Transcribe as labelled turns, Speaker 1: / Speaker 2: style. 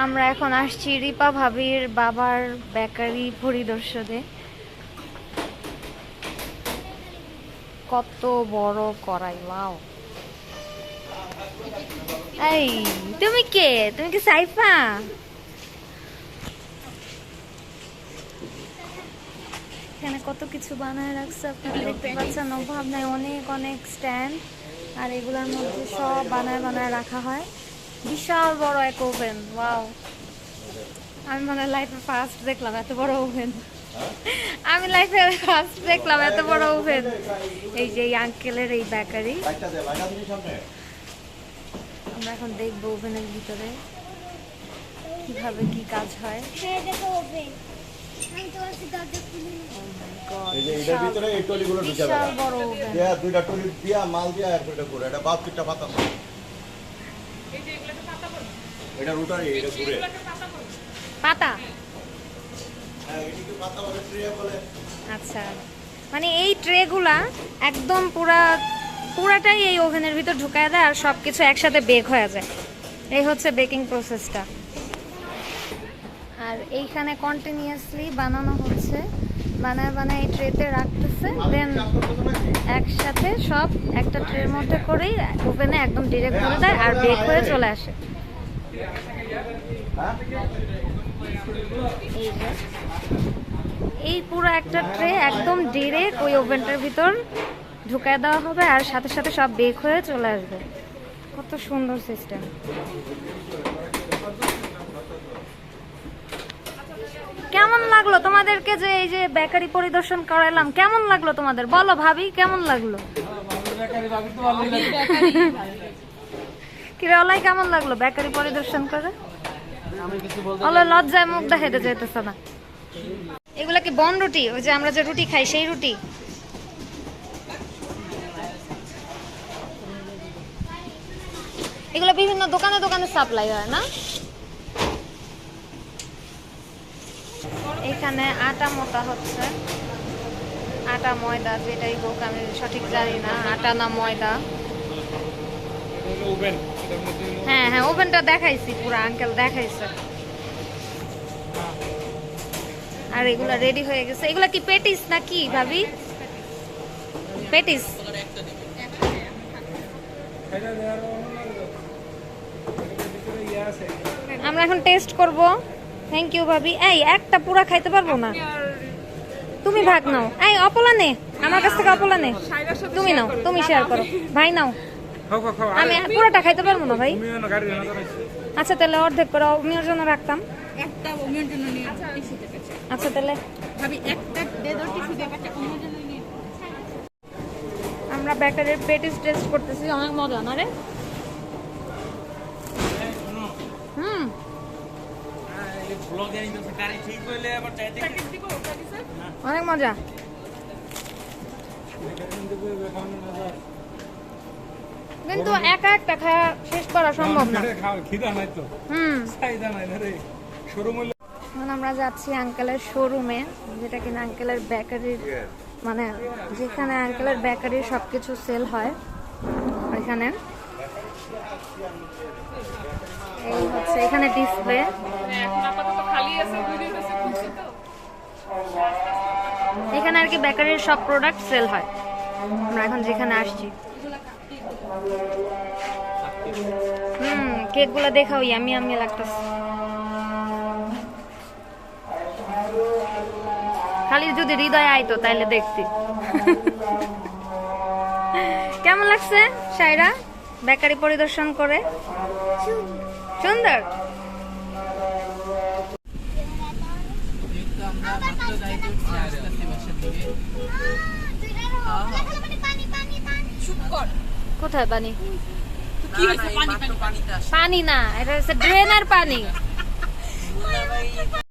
Speaker 1: আমরা এখন আসছি রিপা ভাবির বাবার বেকারি পরিদর্শনে। কত বড় কড়াই, ওয়াও! এই তুমি কে? তুমি কি সাইফা? এখানে কত কিছু বানায় রাখছে, আপনারা দেখতে পাচ্ছেন। অভাব নাই, অনেক অনেক স্ট্যান্ড, আর এগুলোর মধ্যে সব বানায় বানায় রাখা হয়। বিশাল বড় এক ওভেন, ওয়াও! আমি মনে হয় লাইফে ফার্স্ট দেখলাম এত বড় ওভেন। আমি লাইফে ফার্স্ট দেখলাম এত বড় ওভেন। এই যে এই আঙ্কেলের এই বেকারি, আমরা এখন দেখবো ওভেনের ভিতরে কিভাবে কি কাজ হয়। বিশাল বড় ওভেন,
Speaker 2: দুইটা টলি দিয়া মাল দিয়া একটা করে এটা বাপ কিটা পাতা এটা রুটারি এটা ঘুরে
Speaker 1: পাতা।
Speaker 2: হ্যাঁ এটা কি পাতা বলে ট্রে বলে।
Speaker 1: আচ্ছা, মানে এই ট্রেগুলা একদম পুরাটাই এই ওভেনের ভিতর ঢুকায় দেয় আর সবকিছু একসাথে বেক হয়ে যায়। এই হচ্ছে বেকিং প্রসেসটা। আর এইখানে কন্টিনিউয়াসলি বানানো হচ্ছে, বানায় বানায় এই ট্রেতে রাখতেছে, দেন একসাথে সব একটা ট্রের মধ্যে করেই ওভেনে একদম ডিরেক্ট করে দেয় আর বেক হয়ে চলে আসে। এই পুরো একটা ট্রে একদম ডিরেক্ট ওই ওভেনটার ভিতর ঢুকায় দেওয়া হবে আর সাথে সাথে সব বেক হয়ে চলে আসবে। কত সুন্দর সিস্টেম! কেমন লাগলো তোমাদেরকে যে এই যে বেকারি পরিদর্শন করালাম? কেমন লাগলো তোমাদের? বলো ভাবি, কেমন লাগলো? কিরালাই কেমন লাগলো বেকারি পরিদর্শন করে? বলো, লজ্জায় মুখ দেখাইতে যেতেছে না। এগুলা কি বন রুটি? ওই যে আমরা যে রুটি খাই সেই রুটি? এগুলো বিভিন্ন দোকানে দোকানে সাপ্লাই হয় না? এখানে আটা মোটা হচ্ছে, আটা ময়দা যেটাই হোক আমি সঠিক জানি না, আটা না ময়দা। হ্যাঁ হ্যাঁ, ওভেনটা দেখাইছি, পুরো আঙ্কেল দেখাইছে। আর এগুলা রেডি হয়ে গেছে। এগুলা কি পেটিস নাকি ভাবি? পেটিস। আমরা এখন টেস্ট করব। থ্যাংক ইউ ভাবি। এই একটা পুরা খাইতে পারবো না, তুমি ভাগ নাও। এই অপলা নে, আমার কাছ থেকে অপলা নে। তুমি নাও, তুমি শেয়ার করো। ভাই নাও, আমি পুরোটা খাইতে পারবো না ভাই। আচ্ছা তাহলে অর্ধেক করে অমিয়র জন্য রাখতাম।
Speaker 3: একটা ওমের জন্য নিয়ে
Speaker 1: আচ্ছা তাহলে
Speaker 3: ভাবি একটা দেদর টিস্যু দিয়ে একটা ওমের জন্য নিয়ে।
Speaker 1: আমরা বেকারির পেটিস টেস্ট করতেছি, অনেক মজা না রে? হুম, অনেক মজা। কিন্তু একা একটা খাওয়া শেষ করা সম্ভব না। এখন আমরা যাচ্ছি আঙ্কেলের শোরুমে, যেটা কিনা আঙ্কেলের বেকারির, মানে যেখানে আঙ্কেলের বেকারির সবকিছু সেল হয় ওইখানে। এই হচ্ছে এখানে ডিসপ্লে। এখানে আর কি বেকারির সব প্রোডাক্ট সেল হয়। আমরা এখন যেখানে আসছি, কেক গুলা দেখাও, ইয়ামি ইয়ামি লাগতেছে। খালি যদি হৃদয় আইতো তাইলে দেখতি। কেমন লাগছে সাইরা বেকারি পরিদর্শন করে? সুন্দর। কোথায় পানি? পানি না, এটা হচ্ছে ড্রেনের পানি।